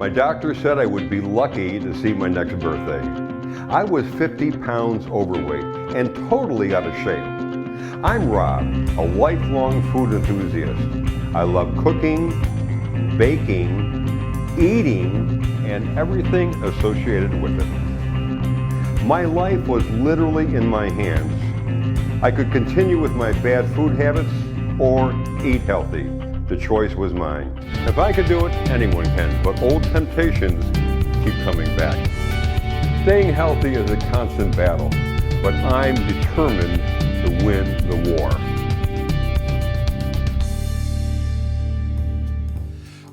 My doctor said I would be lucky to see my next birthday. I was 50 pounds overweight and totally out of shape. I'm Rob, a lifelong food enthusiast. I love cooking, baking, eating, and everything associated with it. My life was literally in my hands. I could continue with my bad food habits or eat healthy. The choice was mine. If I could do it, anyone can, but old temptations keep coming back. Staying healthy is a constant battle, but I'm determined to win the war.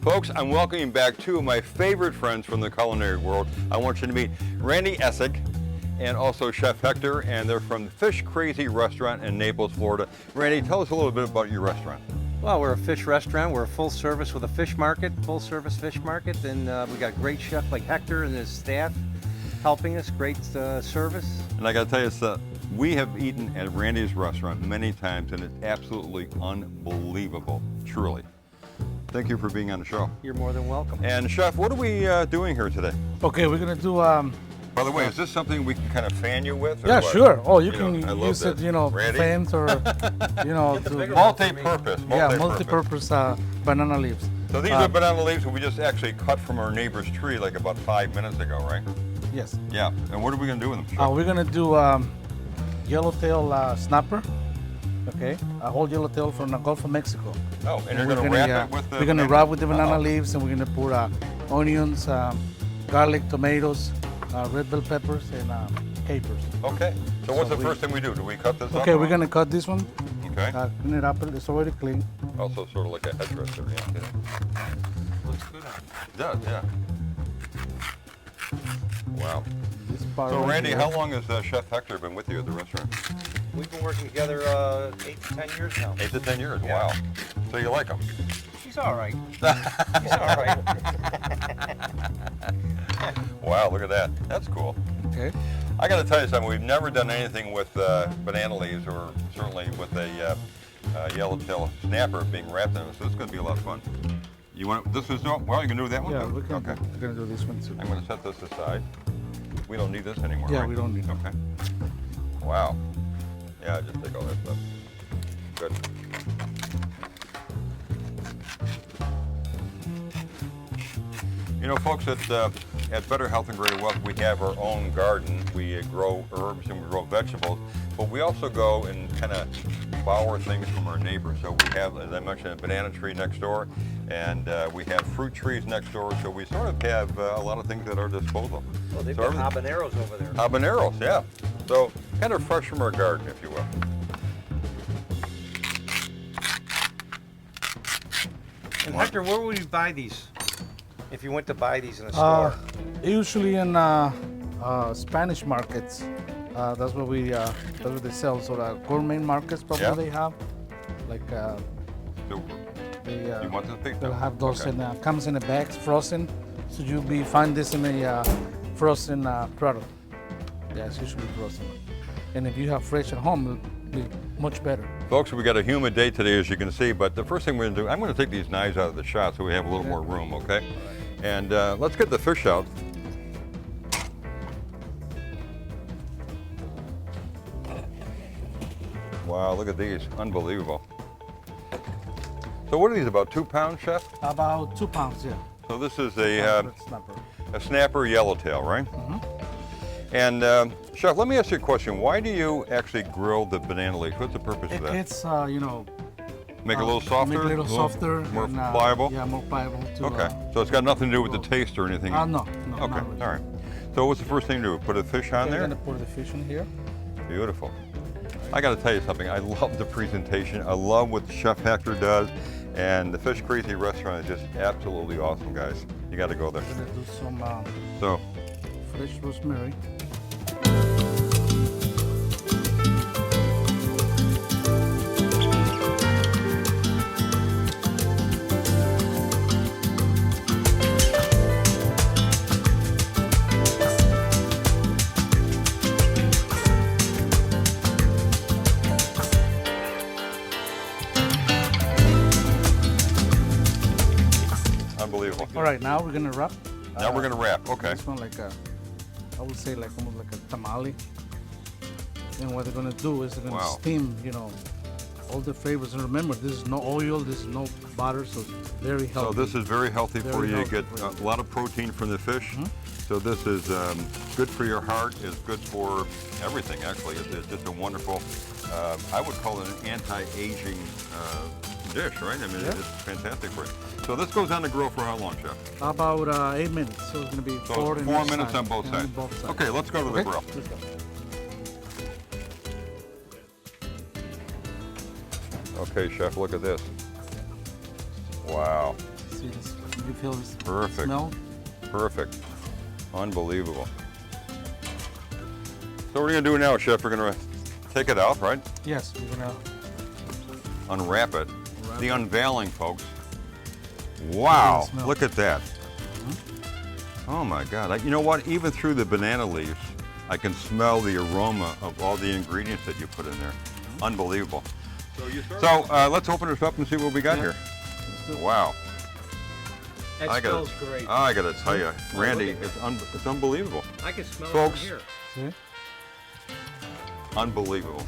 Folks, I'm welcoming back two of my favorite friends from the culinary world. I want you to meet Randy Essick and also Chef Hector, and they're from the Fish Crazy Restaurant in Naples, Florida. Randy, tell us a little bit about your restaurant. Well, we're a fish restaurant. We're full service with a fish market, full service fish market, and we got great chef like Hector and his staff helping us, great service. And I gotta tell you, we have eaten at Randy's restaurant many times, and it's absolutely unbelievable, truly. Thank you for being on the show. You're more than welcome. And Chef, what are we doing here today? Okay, we're gonna do. By the way, is this something we can kind of fan you with? Yeah, what? sure. Oh, you know, I can love use that. it, Randy? fans or, to, Multi-purpose. yeah, multi-purpose banana leaves. So these are banana leaves that we just actually cut from our neighbor's tree like about 5 minutes ago, right? Yes. Yeah. And what are we going to do with them, Chef? We're gonna do yellowtail snapper. Okay, a whole yellowtail from the Gulf of Mexico. Oh, and you're going to wrap it with the We're gonna wrap with the banana leaves, and we're gonna put onions, garlic, tomatoes, red bell peppers, and capers. Okay. So what's the first thing we do? Do we cut this up? Okay, we're gonna cut this one. Okay. Clean it up. It's already clean. Also sort of like a headdresser, yeah. Looks good on It does, yeah. Wow. This part So right Randy, here. how long has Chef Hector been with you at the restaurant? We've been working together 8 to 10 years now. 8 to 10 years, Yeah. wow. So you like him? She's all right. She's all right. Wow, look at that. That's cool. Okay. I got to tell you something. We've never done anything with banana leaves, or certainly with a yellowtail snapper being wrapped in it. So this is going to be a lot of fun. You want this? Is well, you can do that one. Yeah, too? we're gonna, Okay. we're gonna do this one too. I'm going to set this aside. We don't need this anymore. Yeah, right? we don't need it. Okay. Wow. Yeah, just take all that stuff. Good. You know, folks, at Better Health and Greater Wealth, we have our own garden. We grow herbs and we grow vegetables, but we also go and kind of borrow things from our neighbors. So we have, as I mentioned, a banana tree next door, and we have fruit trees next door. So we sort of have a lot of things at our disposal. Well, they've So got habaneros over there. habaneros, yeah. So kind of fresh from our garden, if you will. And Hector, where would you buy these? If you went to buy these in a store? Usually in Spanish markets. That's what they sell. So the gourmet markets probably Yeah. they have, like So they you want this big? they'll have those Okay. in comes in a bags frozen. So you'll find this in a frozen product. Yeah, it's usually frozen. And if you have fresh at home, it'll be much better. Folks, we got a humid day today, as you can see, but the first thing we're gonna do, I'm gonna take these knives out of the shot so we have a little more room, okay? And let's get the fish out. Wow, look at these, unbelievable. So what are these, about 2 pounds, Chef? About 2 pounds, yeah. So this is a Snapper. snapper yellowtail, right? And Chef, let me ask you a question. Why do you actually grill the banana leaves? What's the purpose of that? It's Make it a little softer? Make it a little softer. More and, pliable? Yeah, more pliable. To, Okay, so it's got nothing to do with the taste or anything? no, Okay, not really. all right. So what's the first thing to do? Put a fish on Okay, there? I'm gonna pour the fish in here. Beautiful. I got to tell you something. I love the presentation. I love what Chef Hector does. And the Fish Crazy restaurant is just absolutely awesome, guys. You got to go there. I'm gonna do some So, fresh rosemary. unbelievable. All right, now we're gonna wrap. Now we're gonna wrap. Okay. This one like a, I would say like almost like a tamale. And what they're gonna do is they're gonna Wow. steam, you know, all the flavors. And remember, this is no oil, this is no butter, so it's very So healthy. this is very healthy for Very you. You healthy get for you. a lot of protein from the fish. So this is good for your heart. It's good for everything. Actually, it's just a wonderful. I would call it an anti-aging dish, right? I mean, Yeah. it's fantastic for you. So this goes on the grill for how long, Chef? About 8 minutes, so it's gonna be So 4 it's in 4 each minutes side. on both Yeah, sides. on both sides. Okay, let's go to the Okay, grill. let's go. Okay, Chef, look at this. Wow, See this? You feel this Perfect. smell? perfect, unbelievable. So what we're gonna do now, Chef, we're gonna take it out, right? Yes, we're gonna. Unwrap it. Unwrap The it. unveiling, folks. Wow, smell. look at that. Oh my God, you know what? Even through the banana leaves, I can smell the aroma of all the ingredients that you put in there. Unbelievable. So let's open this up and see what we got Yeah. here. Let's do it. Wow. That I gotta- smells great. I gotta tell you, Oh, Randy, look at it's unbelievable. I can smell Folks. it from here. See? Unbelievable.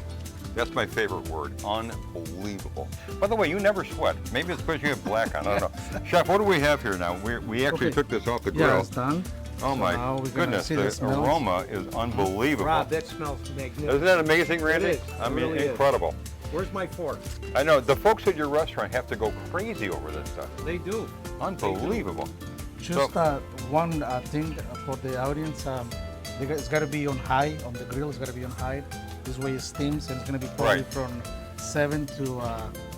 That's my favorite word, unbelievable. By the way, you never sweat. Maybe it's because you have black on, I don't know. Chef, what do we have here now? We actually Okay. took this off the Yeah, grill. it's done. Oh So my now we're gonna goodness, see the the smells. aroma is unbelievable. Rob, that smells magnificent. Isn't that amazing, Randy? is. I It mean, really is. incredible. Where's my fork? I know, the folks at your restaurant have to go crazy over this stuff. They do. Unbelievable. Just one thing for the audience. It's got to be on high, on the grill. It's got to be on high. This way it steams, and it's going to be probably Right. from 7 to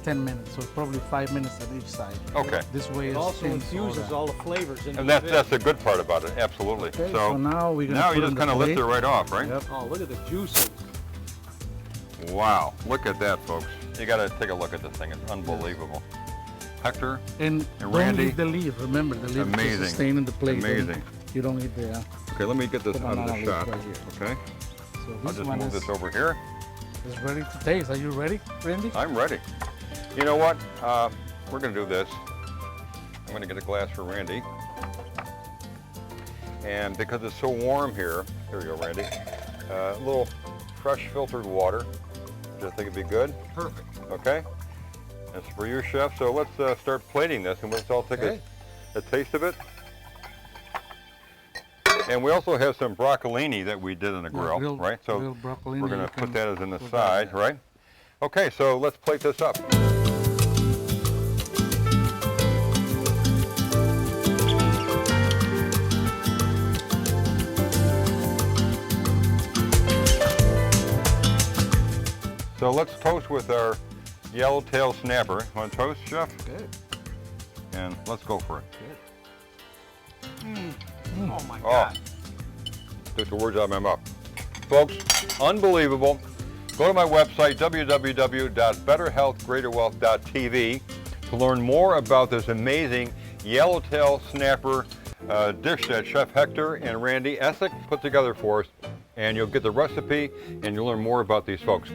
10 minutes. So probably 5 minutes at each side. Okay. This way It it also steams infuses that. all the flavors into And the that's fish. the good part about it, absolutely. Okay, so now we're gonna now put you it just on the kind of lift plate. it right off, right? Yep. Oh, look at the juices. Wow, look at that, folks. You got to take a look at this thing. It's unbelievable. Hector, And And don't Randy, leave the leaf. Remember, the leaf amazing. is staying in the plate. Amazing. You don't need the. okay, let me get this The out of banana the leaf shot. right here. Okay, So I'll this just one move is, this over here. is ready to taste. Are you ready, Randy? I'm ready. You know what? We're going to do this. I'm going to get a glass for Randy. And because it's so warm here you go, Randy. A little fresh filtered water. Do you think it'd be good? Perfect. Okay. That's for you, Chef. So let's start plating this, and let's all take Okay. a taste of it. And we also have some broccolini that we did on the grill, grilled- right? So grilled broccolini, we're going you to put can that as an put that aside, in there. right? Okay, so let's plate this up. So let's toast with our yellowtail snapper. Want to toast, Chef? Good. And let's go for it. Oh my Oh, God. took the words out of my mouth. Folks, unbelievable. Go to my website, www.betterhealthgreaterwealth.tv, to learn more about this amazing yellowtail snapper dish that Chef Hector and Randy Essick put together for us. And you'll get the recipe and you'll learn more about these folks.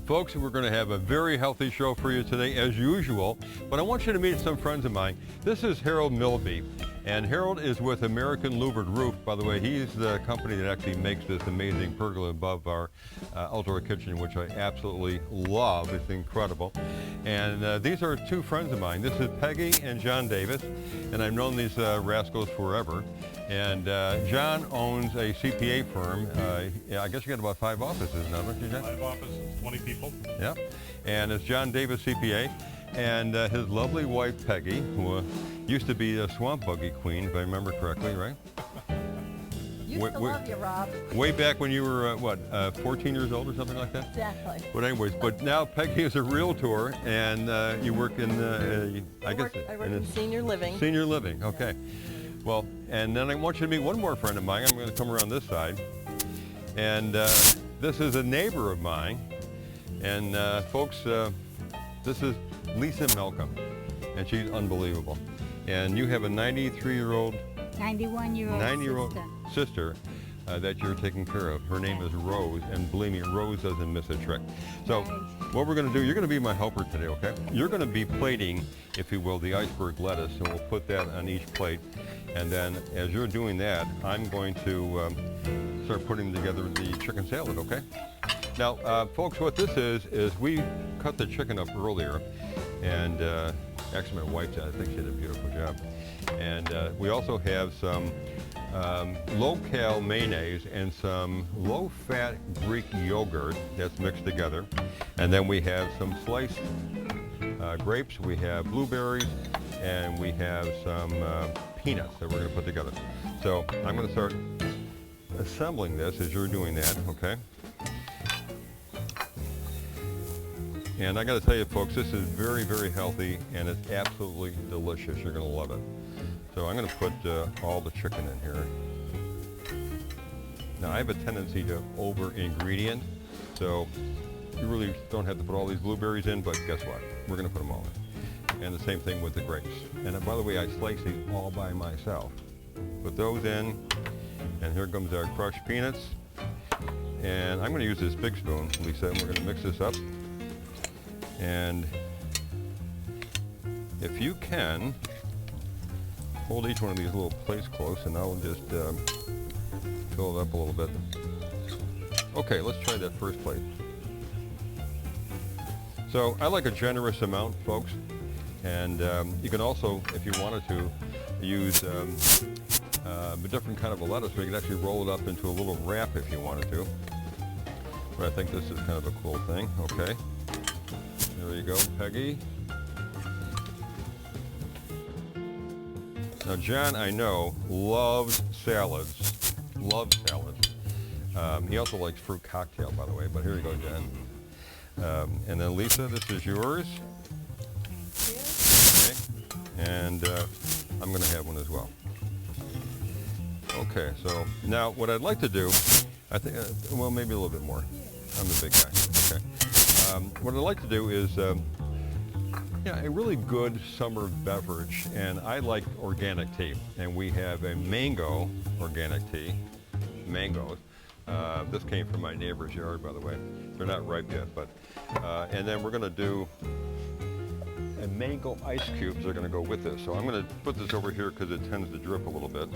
Folks, we're going to have a very healthy show for you today, as usual, but I want you to meet some friends of mine. This is Harold Milby, and Harold is with American Louvered Roof. By the way, he's the company that actually makes this amazing pergola above our outdoor kitchen, which I absolutely love. It's incredible. And these are two friends of mine. This is Peggy and John Davis, and I've known these rascals forever. And John owns a CPA firm. I guess you got about 5 offices now, don't you, John? 5 offices, 20 people. Yeah. And it's John Davis, CPA, and his lovely wife, Peggy, who used to be a swamp buggy queen, if I remember correctly, right? Used to love you, Rob. Way back when you were, 14 years old or something like that? Exactly. But anyways, but now Peggy is a realtor, and you work in, I work in senior living. Senior living, okay. Well, and then I want you to meet one more friend of mine. I'm going to come around this side. And this is a neighbor of mine. And folks, this is Lisa Malcolm, and she's unbelievable. And you have a 93-year-old, 91-year-old sister that you're taking care of. Her name is Rose, and believe me, Rose doesn't miss a trick. So what we're going to do, you're going to be my helper today, okay? You're going to be plating, if you will, the iceberg lettuce, and we'll put that on each plate. And then as you're doing that, I'm going to start putting together the chicken salad, okay? Now, folks, what this is we cut the chicken up earlier, and actually my wife did. I think she did a beautiful job. And we also have some low-cal mayonnaise and some low-fat Greek yogurt that's mixed together. And then we have some sliced grapes, we have blueberries, and we have some peanuts that we're going to put together. So I'm going to start assembling this as you're doing that, okay? And I got to tell you, folks, this is very, very healthy, and it's absolutely delicious. You're going to love it. So I'm going to put all the chicken in here. Now, I have a tendency to over-ingredient, so you really don't have to put all these blueberries in, but guess what? We're going to put them all in. And the same thing with the grapes. And by the way, I slice these all by myself. Put those in, and here comes our crushed peanuts. And I'm going to use this big spoon, Lisa, and we're going to mix this up. And if you can, hold each one of these little plates close, and I'll just fill it up a little bit. Okay, let's try that first plate. So I like a generous amount, folks, and you can also, if you wanted to, use a different kind of a lettuce, where you can actually roll it up into a little wrap if you wanted to. But I think this is kind of a cool thing. Okay, there you go, Peggy. Now, John, I know, loves salads. Loves salads. He also likes fruit cocktail, by the way, but here you go, John. And then, Lisa, this is yours. Okay. And I'm going to have one as well. Okay, so now what I'd like to do, I think, well, maybe a little bit more. I'm the big guy. Okay. What I'd like to do is, yeah, a really good summer beverage, and I like organic tea. And we have a mango organic tea, mangoes. This came from my neighbor's yard, by the way. They're not ripe yet, but, and then we're gonna do a mango ice cubes are gonna go with this. So I'm gonna put this over here because it tends to drip a little bit.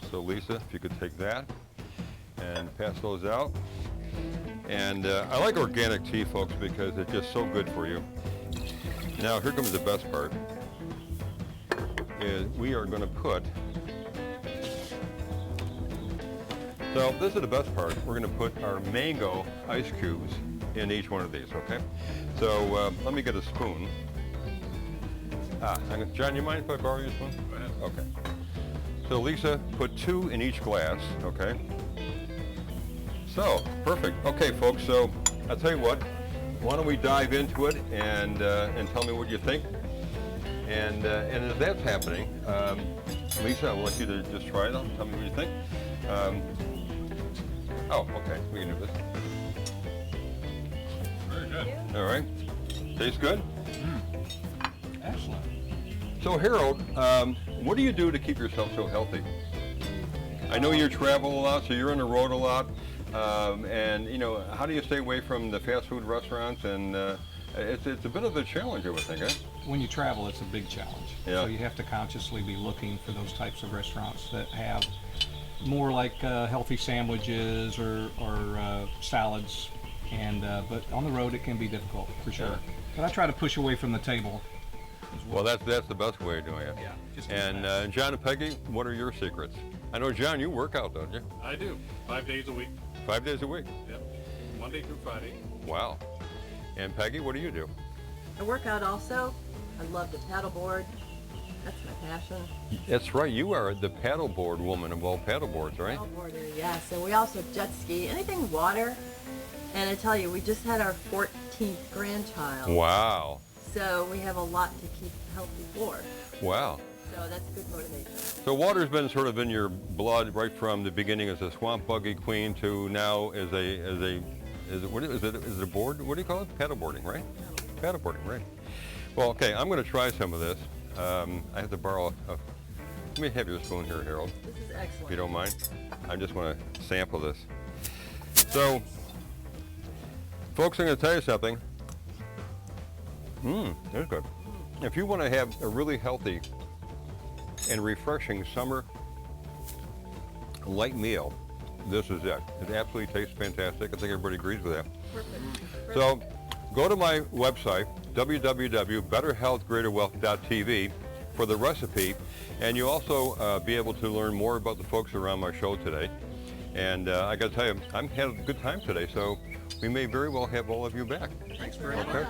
So Lisa, if you could take that and pass those out. And I like organic tea, folks, because it's just so good for you. Now, here comes the best part. Is we are going to put, so this is the best part. We're going to put our mango ice cubes in each one of these, okay? So let me get a spoon. John, you mind if I borrow your spoon? Go ahead. Okay. So Lisa, put 2 in each glass, okay? So, perfect. Okay, folks, so I'll tell you what, why don't we dive into it and tell me what you think. And as that's happening, Lisa, I'll let you to just try it out. Tell me what you think. Oh, okay, we can do this. Very good. All right. Tastes good? Excellent. So Harold, what do you do to keep yourself so healthy? I know you travel a lot, so you're on the road a lot. And you know, how do you stay away from the fast food restaurants? And it's a bit of a challenge, I would think, eh? When you travel, it's a big challenge. Yeah. So you have to consciously be looking for those types of restaurants that have more like healthy sandwiches or salads. And but on the road, it can be difficult for sure. Yeah. But I try to push away from the table. Well, that's the best way of doing it. Yeah. Just And John and Peggy, what are your secrets? I know, John, you work out, don't you? I do. 5 days a week. 5 days a week. Yep. Monday through Friday. Wow. And Peggy, what do you do? I work out also. I love to paddleboard. That's my passion. That's right. You are the paddleboard woman of all paddleboards, right? Paddleboarder, yes. And we also jet ski, anything water. And I tell you, we just had our 14th grandchild. Wow. So we have a lot to keep healthy for. Wow. So that's good motivation. So water's been sort of in your blood right from the beginning as a swamp buggy queen to now as what is it a board? What do you call it? Paddleboarding, right? Paddleboarding, right? Well, okay, I'm going to try some of this. I have to borrow let me have your spoon here, Harold, This is excellent. if you don't mind. I just want to sample this. So, folks, I'm going to tell you something. That's good. If you want to have a really healthy and refreshing summer light meal, this is it. It absolutely tastes fantastic. I think everybody agrees with that. Perfect. So go to my website, www.betterhealthgreaterwealth.tv, for the recipe, and you'll also be able to learn more about the folks around my show today. And I got to tell you, I'm having a good time today, so we may very well have all of you back. Thanks very much. Okay.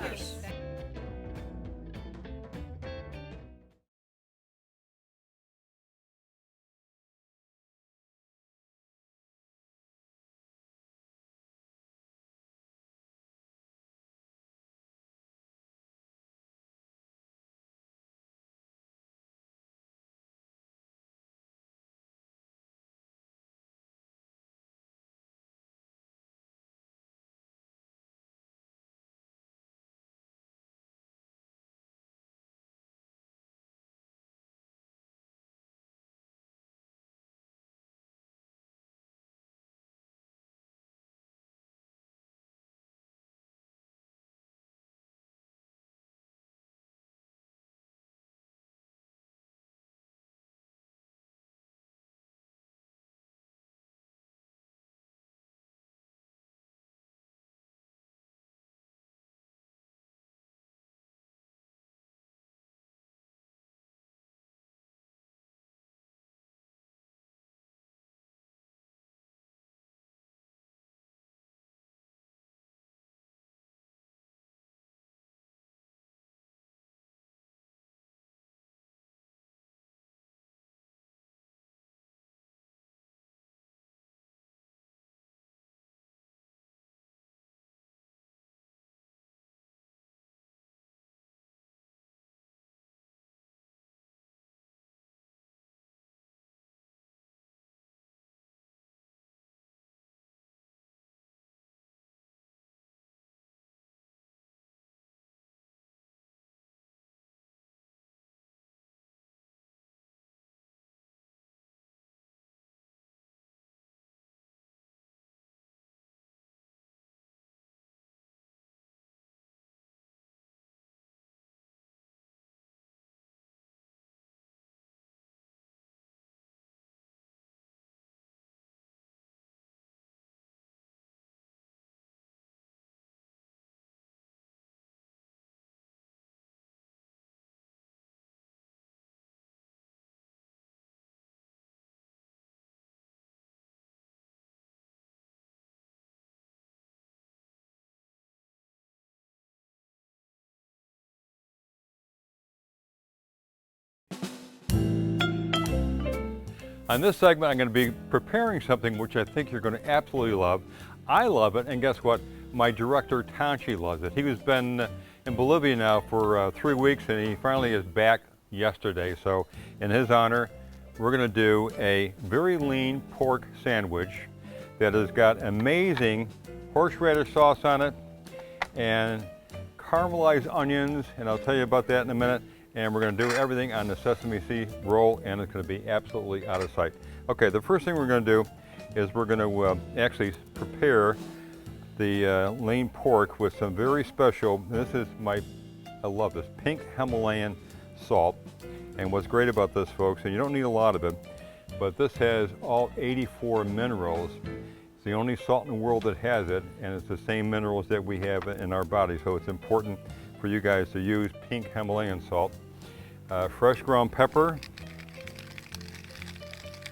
On this segment, I'm going to be preparing something which I think you're going to absolutely love. I love it, and guess what? My director, Tanchi, loves it. He has been in Bolivia now for 3 weeks, and he finally is back yesterday. So in his honor, we're going to do a very lean pork sandwich that has got amazing horseradish sauce on it and caramelized onions, and I'll tell you about that in a minute. And we're going to do everything on the sesame seed roll, and it's going to be absolutely out of sight. Okay, the first thing we're going to do is we're going to actually prepare the lean pork with some very special, this is I love this, pink Himalayan salt. And what's great about this, folks, and you don't need a lot of it, but this has all 84 minerals. It's the only salt in the world that has it, and it's the same minerals that we have in our body. So it's important for you guys to use pink Himalayan salt. Fresh ground pepper,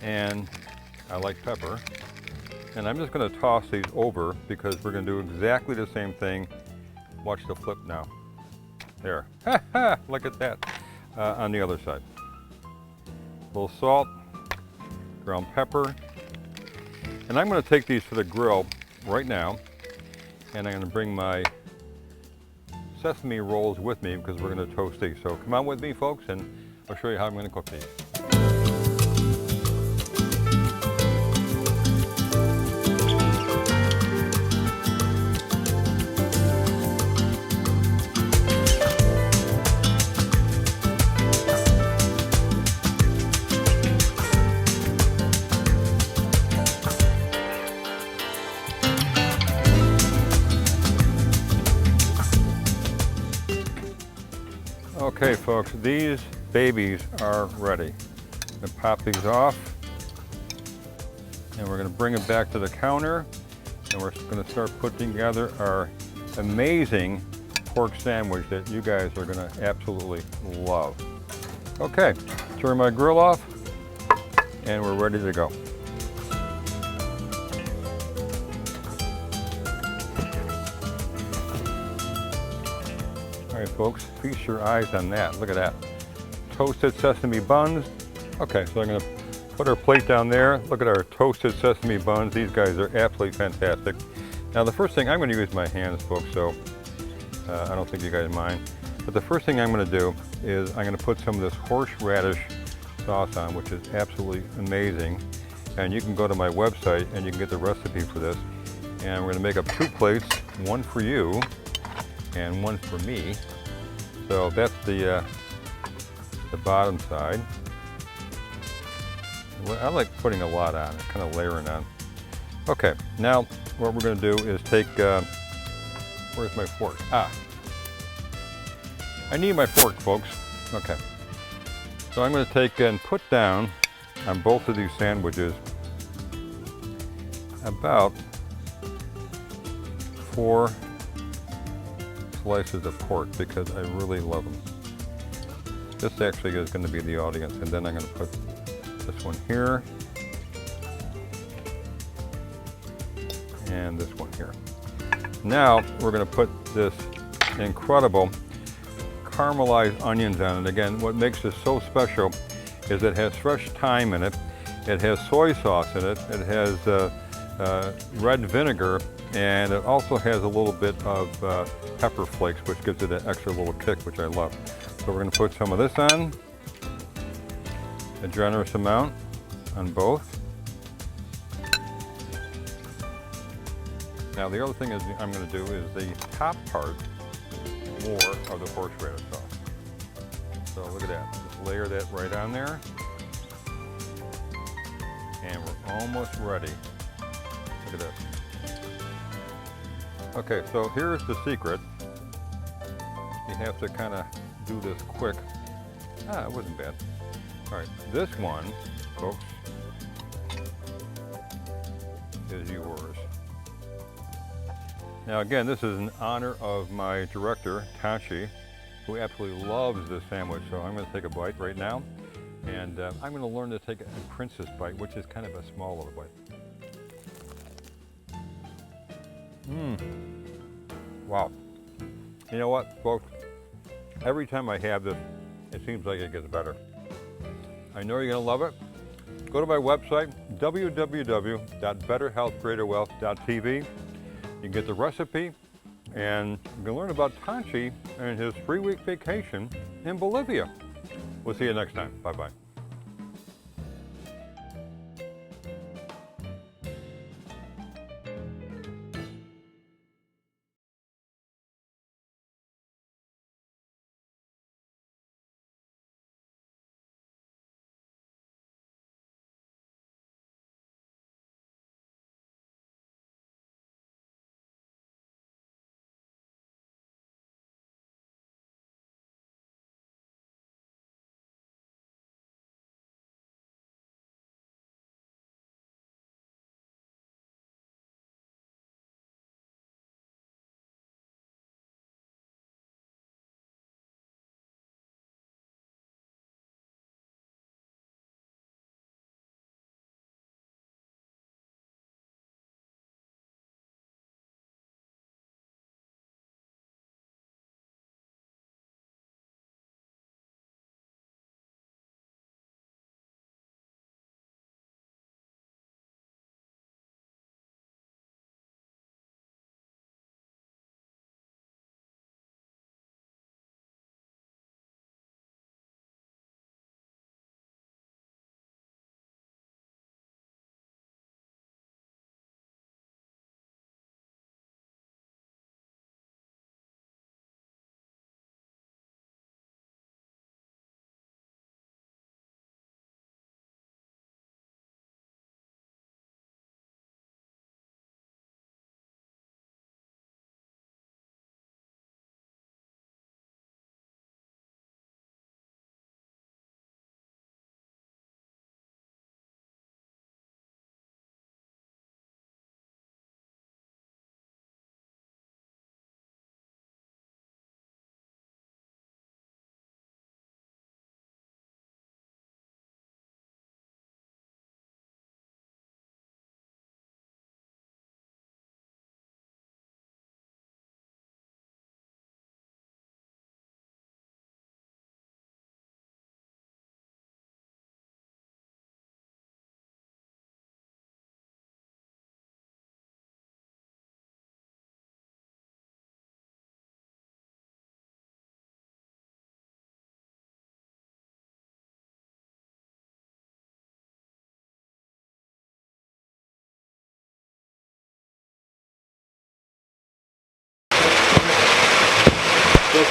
and I like pepper. And I'm just going to toss these over because we're going to do exactly the same thing. Watch the flip now. There. Look at that. On the other side. A little salt, ground pepper. And I'm going to take these to the grill right now. And I'm going to bring my sesame rolls with me because we're going to toast these. So come on with me, folks, and I'll show you how I'm going to cook these. Okay, folks, these babies are ready. I'm going to pop these off, and we're going to bring them back to the counter, and we're going to start putting together our amazing pork sandwich that you guys are going to absolutely love. Okay, turn my grill off, and we're ready to go. All right, folks, feast your eyes on that. Look at that. Toasted sesame buns. Okay, so I'm going to put our plate down there. Look at our toasted sesame buns. These guys are absolutely fantastic. Now, the first thing, I'm going to use my hands, folks, so I don't think you guys mind. But the first thing I'm going to do is I'm going to put some of this horseradish sauce on, which is absolutely amazing. And you can go to my website and you can get the recipe for this. And we're going to make up 2 plates, one for you and one for me. So that's the bottom side. I like putting a lot on, kind of layering on. Okay, now what we're going to do is take, where's my fork? I need my fork, folks. Okay, so I'm going to take and put down on both of these sandwiches about 4 slices of pork because I really love them. This actually is going to be the audience, and then I'm going to put this one here and this one here. Now we're going to put this incredible caramelized onions on it. Again, what makes this so special is it has fresh thyme in it, it has soy sauce in it, it has red vinegar, and it also has a little bit of pepper flakes, which gives it an extra little kick, which I love. So we're going to put some of this on, a generous amount on both. Now the other thing is I'm going to do is the top part more of the horseradish sauce. So look at that. Just layer that right on there. And we're almost ready. Look at this. Okay, so here's the secret. You have to kind of do this quick. It wasn't bad. All right, this one, folks, is yours. Now again, this is in honor of my director, Tachi, who absolutely loves this sandwich. So I'm going to take a bite right now, and I'm going to learn to take a princess bite, which is kind of a small little bite. Wow. You know what, folks? Every time I have this, it seems like it gets better. I know you're going to love it. Go to my website, www.betterhealthgreaterwealth.tv. You can get the recipe, and you can learn about Tachi and his 3-week vacation in Bolivia. We'll see you next time. Bye-bye.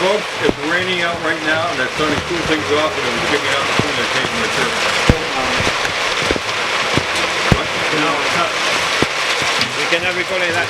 folks, it's raining out right now, and that's starting to cool things off, and I'm picking out the food and taking my shirt. What? No, we cannot record like that.